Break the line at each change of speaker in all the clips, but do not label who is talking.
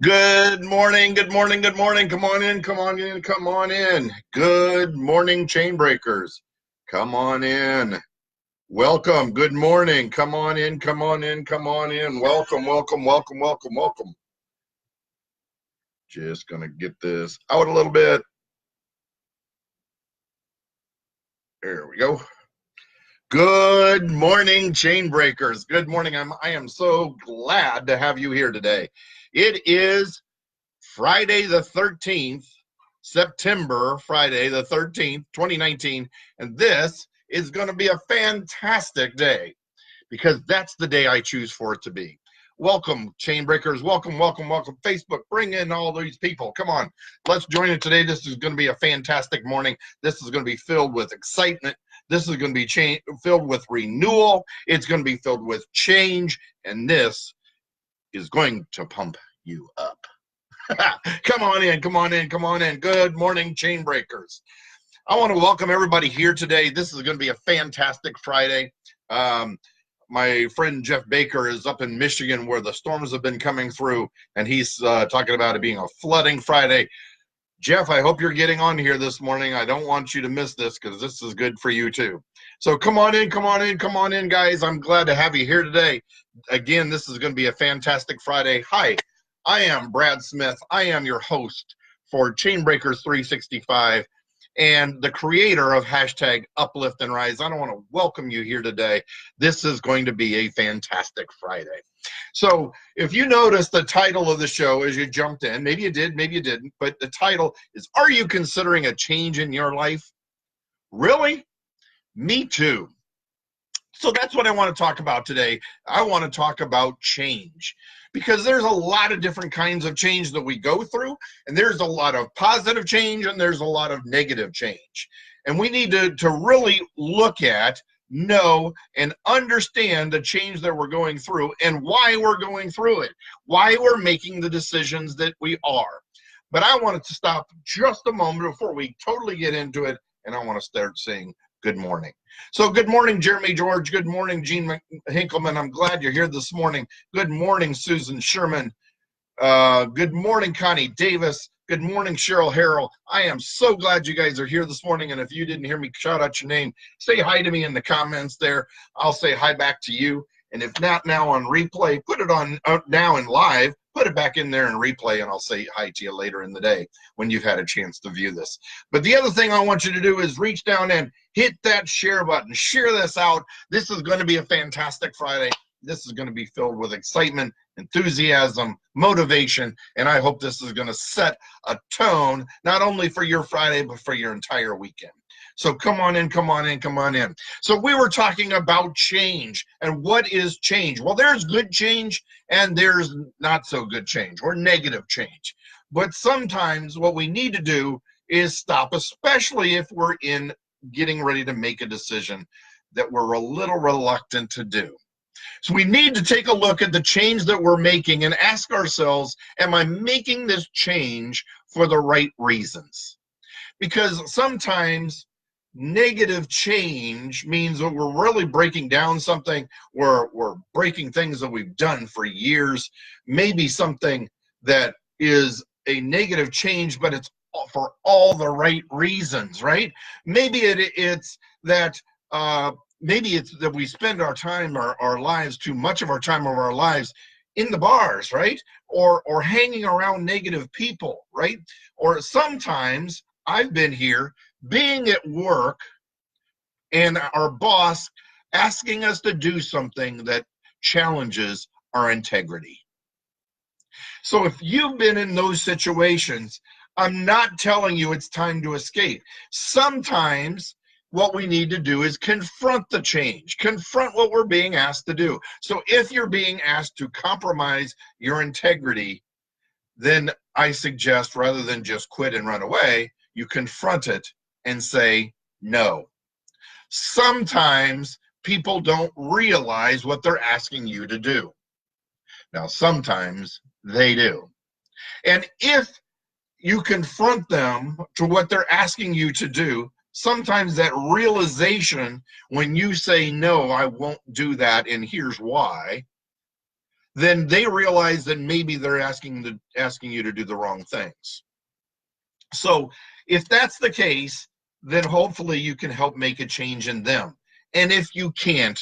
Good morning, good morning, good morning. Come on in, come on in, come on in. Good morning, Chainbreakers. Come on in. Welcome. Good morning. Come on in, come on in, come on in. Welcome, welcome, welcome, welcome, welcome. Just going to get this out a little bit. There we go. Good morning, Chainbreakers. Good morning. I am so glad to have you here today. It is Friday the 13th, September, Friday the 13th, 2019, and this is going to be a fantastic day because that's the day I choose for it to be. Welcome, Chainbreakers. Welcome, welcome, welcome. Facebook, bring in all these people. Come on, let's join it today. This is going to be a fantastic morning. This is going to be filled with excitement. This is going to be filled with renewal. It's going to be filled with change, and this is going to pump you up. Come on in, come on in, come on in. Good morning, Chainbreakers. I want to welcome everybody here today. This is going to be a fantastic Friday. My friend Jeff Baker is up in Michigan where the storms have been coming through, and he's talking about it being a flooding Friday. Jeff, I hope you're getting on here this morning. I don't want you to miss this because this is good for you too. So come on in, come on in, come on in, guys. I'm glad to have you here today. Again, this is going to be a fantastic Friday. Hi, I am Brad Smith. I am your host for Chainbreakers 365 and the creator of hashtag Uplift and Rise. I want to welcome you here today. This is going to be a fantastic Friday. So if you notice the title of the show as you jumped in, maybe you did, maybe you didn't, but the title is, Are You Considering a Change in Your Life? Really? Me too. So that's what I want to talk about today. I want to talk about change because there's a lot of different kinds of change that we go through, and there's a lot of positive change and there's a lot of negative change. And we need to really look at, know, and understand the change that we're going through and why we're going through it, why we're making the decisions that we are. But I wanted to stop just a moment before we totally get into it, and I want to start saying good morning. So good morning, Jeremy George. Good morning, Gene Hinkleman. I'm glad you're here this morning. Good morning, Susan Sherman. Good morning, Connie Davis. Good morning, Cheryl Harrell. I am so glad you guys are here this morning. And if you didn't hear me shout out your name, say hi to me in the comments there. I'll say hi back to you. And if not now on replay, put it on now in live. Put it back in there in replay, and I'll say hi to you later in the day when you've had a chance to view this. But the other thing I want you to do is reach down and hit that share button. Share this out. This is going to be a fantastic Friday. This is going to be filled with excitement, enthusiasm, motivation, and I hope this is going to set a tone not only for your Friday, but for your entire weekend. So come on in, come on in, come on in. So we were talking about change, and what is change? Well, there's good change and there's not so good change or negative change. But sometimes what we need to do is stop, especially if we're getting ready to make a decision that we're a little reluctant to do. So we need to take a look at the change that we're making and ask ourselves, am I making this change for the right reasons? Because sometimes negative change means that we're really breaking down something, we're breaking things that we've done for years, maybe something that is a negative change, but it's for all the right reasons, right? Maybe it's that we spend our time, our lives, too much of our time of our lives in the bars, right? Or hanging around negative people, right? Or sometimes I've been here being at work and our boss asking us to do something that challenges our integrity. So if you've been in those situations, I'm not telling you it's time to escape. Sometimes what we need to do is confront the change, confront what we're being asked to do. So if you're being asked to compromise your integrity, then I suggest rather than just quit and run away, you confront it and say no. Sometimes people don't realize what they're asking you to do. Now, sometimes they do. And if you confront them to what they're asking you to do, sometimes that realization when you say, no, I won't do that, and here's why, then they realize that maybe they're asking you to do the wrong things. So if that's the case, then hopefully you can help make a change in them. And if you can't,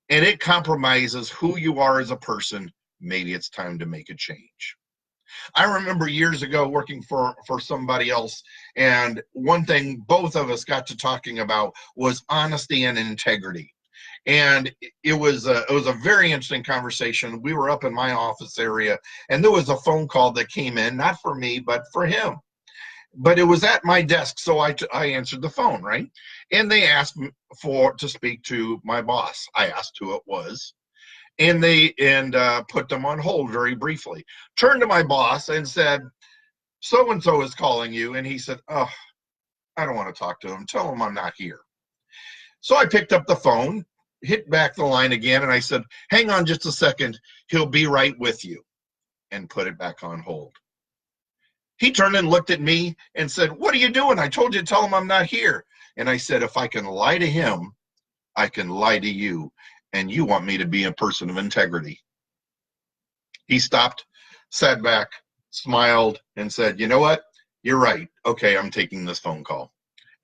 and it compromises who you are as a person, maybe it's time to make a change. I remember years ago working for somebody else, and one thing both of us got to talking about was honesty and integrity. And it was a very interesting conversation. We were up in my office area, and there was a phone call that came in, not for me, but for him. But it was at my desk, so I answered the phone, right? And they asked me to speak to my boss. I asked who it was, and they put them on hold very briefly. Turned to my boss and said, "So and so is calling you," and he said, "Oh, I don't want to talk to him. Tell him I'm not here." So I picked up the phone, hit back the line again, and I said, "Hang on just a second. He'll be right with you," and put it back on hold. He turned and looked at me and said, "What are you doing? I told you to tell him I'm not here." And I said, "If I can lie to him, I can lie to you. And you want me to be a person of integrity." He stopped, sat back, smiled, and said, "You know what? You're right. Okay, I'm taking this phone call."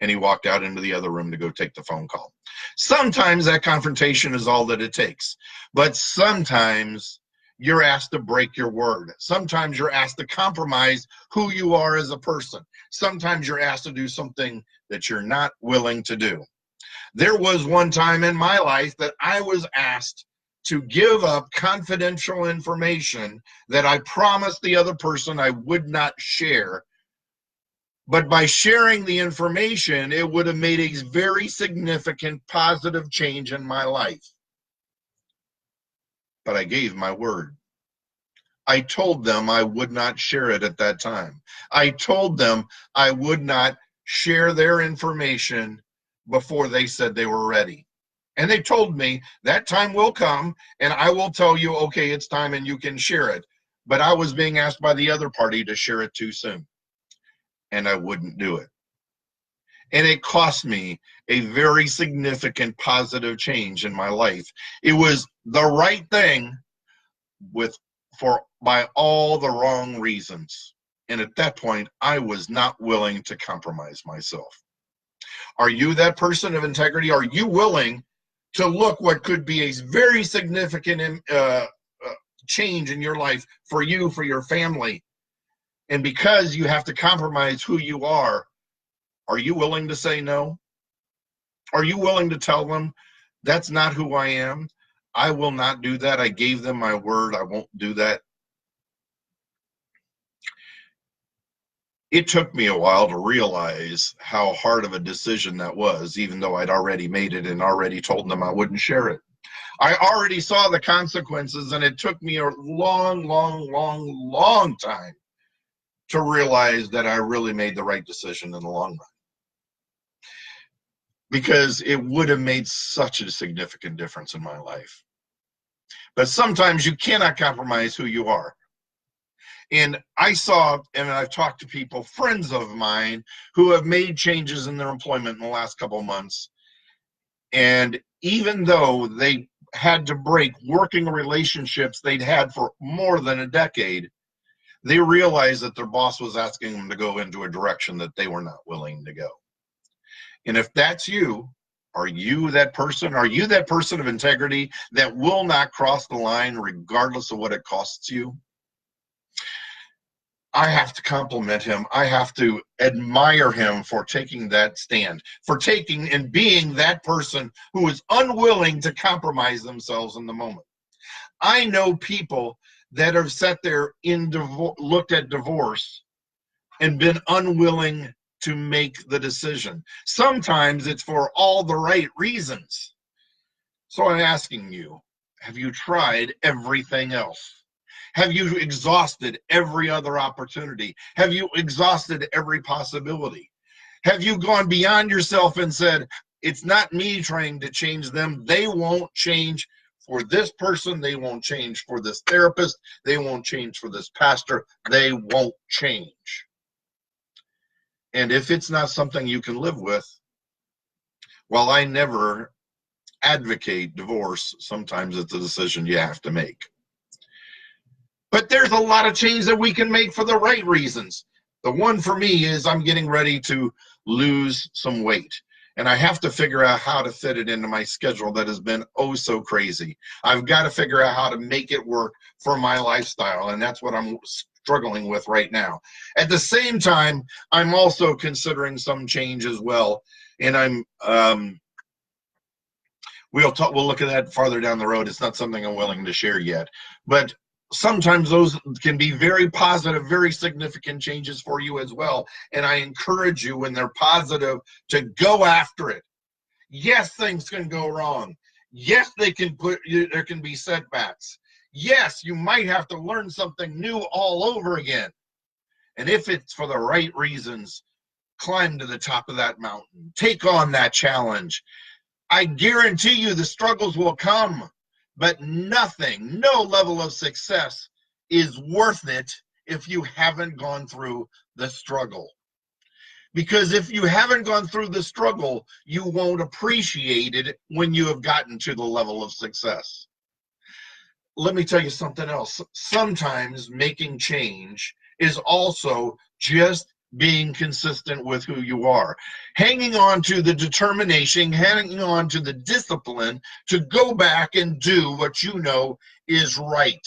And he walked out into the other room to go take the phone call. Sometimes that confrontation is all that it takes. But sometimes you're asked to break your word. Sometimes you're asked to compromise who you are as a person. Sometimes you're asked to do something that you're not willing to do. There was one time in my life that I was asked to give up confidential information that I promised the other person I would not share. But by sharing the information, it would have made a very significant positive change in my life. But I gave my word. I told them I would not share it at that time. I told them I would not share their information before they said they were ready. And they told me that time will come and I will tell you, okay, it's time and you can share it. But I was being asked by the other party to share it too soon. And I wouldn't do it. And it cost me a very significant positive change in my life. It was the right thing by all the wrong reasons. And at that point, I was not willing to compromise myself. Are you that person of integrity? Are you willing to look what could be a very significant change in your life for you, for your family? And because you have to compromise who you are you willing to say no? Are you willing to tell them, that's not who I am? I will not do that. I gave them my word. I won't do that. It took me a while to realize how hard of a decision that was, even though I'd already made it and already told them I wouldn't share it. I already saw the consequences, and it took me a long, long, long, long time to realize that I really made the right decision in the long run. Because it would have made such a significant difference in my life. But sometimes you cannot compromise who you are. And I saw, and I've talked to people, friends of mine, who have made changes in their employment in the last couple of months. And even though they had to break working relationships they'd had for more than a decade, they realized that their boss was asking them to go into a direction that they were not willing to go. And if that's you, are you that person? Are you that person of integrity that will not cross the line regardless of what it costs you? I have to compliment him. I have to admire him for taking that stand, for taking and being that person who is unwilling to compromise themselves in the moment. I know people that have sat there looked at divorce and been unwilling to make the decision. Sometimes it's for all the right reasons. So I'm asking you, have you tried everything else? Have you exhausted every other opportunity? Have you exhausted every possibility? Have you gone beyond yourself and said, it's not me trying to change them. They won't change for this person. They won't change for this therapist. They won't change for this pastor. They won't change. And if it's not something you can live with, while I never advocate divorce, sometimes it's a decision you have to make. But there's a lot of change that we can make for the right reasons. The one for me is I'm getting ready to lose some weight. And I have to figure out how to fit it into my schedule that has been oh so crazy. I've got to figure out how to make it work for my lifestyle. And that's what I'm struggling with right now. At the same time, I'm also considering some change as well. And we'll look at that farther down the road. It's not something I'm willing to share yet. But sometimes those can be very positive, very significant changes for you as well. And I encourage you, when they're positive, to go after it. Yes, things can go wrong. Yes, there can be setbacks. Yes, you might have to learn something new all over again. And if it's for the right reasons, climb to the top of that mountain. Take on that challenge. I guarantee you the struggles will come. But nothing, no level of success is worth it if you haven't gone through the struggle. Because if you haven't gone through the struggle, you won't appreciate it when you have gotten to the level of success. Let me tell you something else. Sometimes making change is also just being consistent with who you are, hanging on to the determination, hanging on to the discipline to go back and do what you know is right,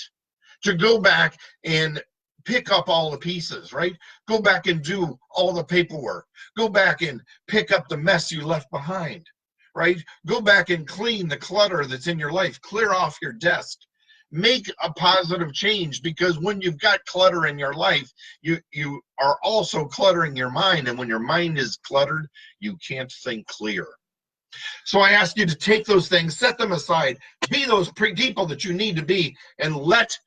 to go back and pick up all the pieces, right? Go back and do all the paperwork, go back and pick up the mess you left behind, right? Go back and clean the clutter that's in your life, clear off your desk. Make a positive change, because when you've got clutter in your life, you are also cluttering your mind, and when your mind is cluttered, you can't think clear. So I ask you to take those things, set them aside, be those people that you need to be, and let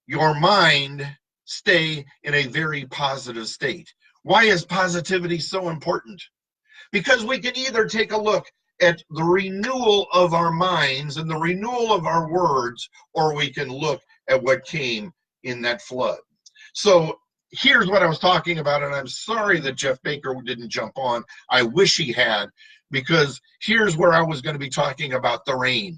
your mind stay in a very positive state. Why is positivity so important? Because we can either take a look at the renewal of our minds and the renewal of our words, or we can look at what came in that flood. So here's what I was talking about, and I'm sorry that Jeff Baker didn't jump on. I wish he had, because here's where I was going to be talking about the rain.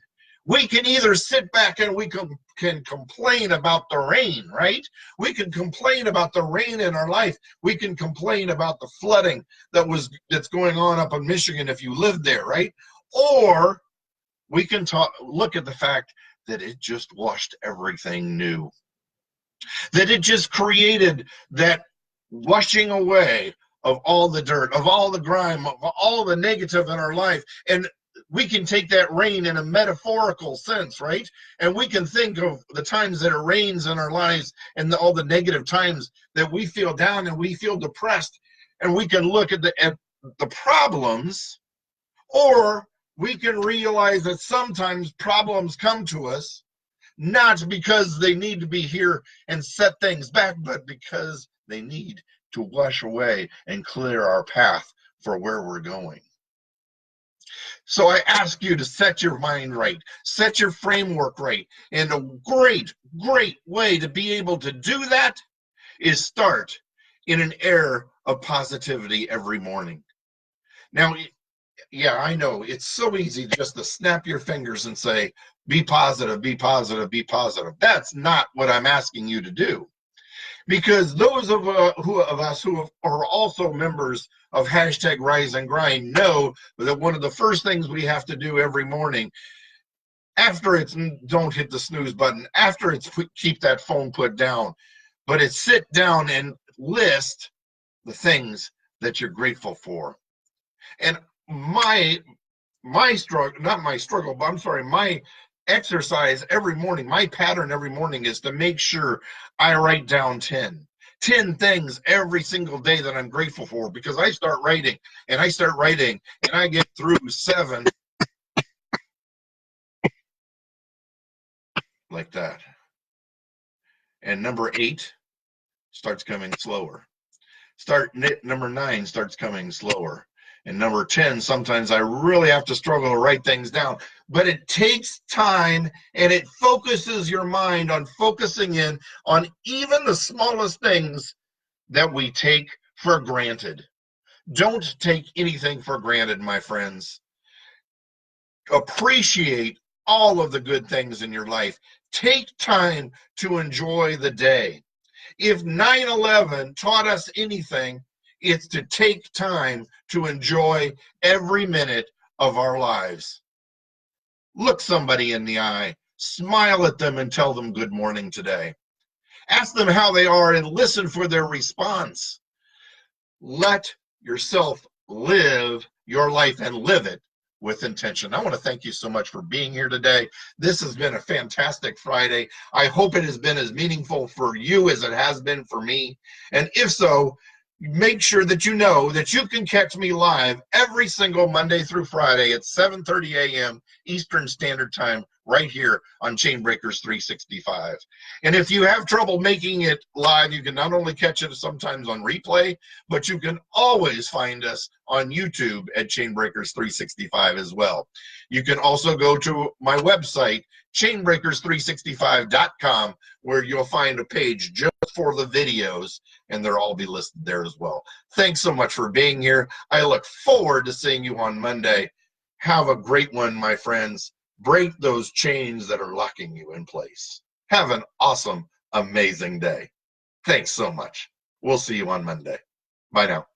We can either sit back and we can complain about the rain, right? We can complain about the rain in our life. We can complain about the flooding that's going on up in Michigan if you live there, right? Or we can look at the fact that it just washed everything new. That it just created that washing away of all the dirt, of all the grime, of all the negative in our life. And we can take that rain in a metaphorical sense, right? And we can think of the times that it rains in our lives and all the negative times that we feel down and we feel depressed. And we can look at the problems, or we can realize that sometimes problems come to us not because they need to be here and set things back, but because they need to wash away and clear our path for where we're going. So I ask you to set your mind right, set your framework right. And a great, great way to be able to do that is start in an air of positivity every morning. Now, yeah, I know it's so easy just to snap your fingers and say, be positive, be positive, be positive. That's not what I'm asking you to do. Because those of us who are also members of hashtag Rise and Grind know that one of the first things we have to do every morning, after it's don't hit the snooze button, after it's keep that phone put down, but it's sit down and list the things that you're grateful for. And my struggle, not my struggle, but I'm sorry, my exercise every morning, my pattern every morning is to make sure I write down 10 things every single day that I'm grateful for, because I start writing and I get through 7 like that. And number 8 starts coming slower. Number 9 starts coming slower. And number 10, sometimes I really have to struggle to write things down. But it takes time, and it focuses your mind on focusing in on even the smallest things that we take for granted. Don't take anything for granted, my friends. Appreciate all of the good things in your life. Take time to enjoy the day. If 9/11 taught us anything, it's to take time to enjoy every minute of our lives. Look somebody in the eye, smile at them, and tell them good morning today. Ask them how they are and listen for their response. Let yourself live your life and live it with intention. I want to thank you so much for being here today. This has been a fantastic Friday. I hope it has been as meaningful for you as it has been for me. And if so, make sure that you know that you can catch me live every single Monday through Friday at 7:30 a.m. Eastern Standard Time right here on Chainbreakers 365. And if you have trouble making it live, you can not only catch it sometimes on replay, but you can always find us on YouTube at Chainbreakers 365 as well. You can also go to my website, chainbreakers365.com, where you'll find a page just for the videos, and they'll all be listed there as well. Thanks so much for being here. I look forward to seeing you on Monday. Have a great one, my friends. Break those chains that are locking you in place. Have an awesome, amazing day. Thanks so much. We'll see you on Monday. Bye now.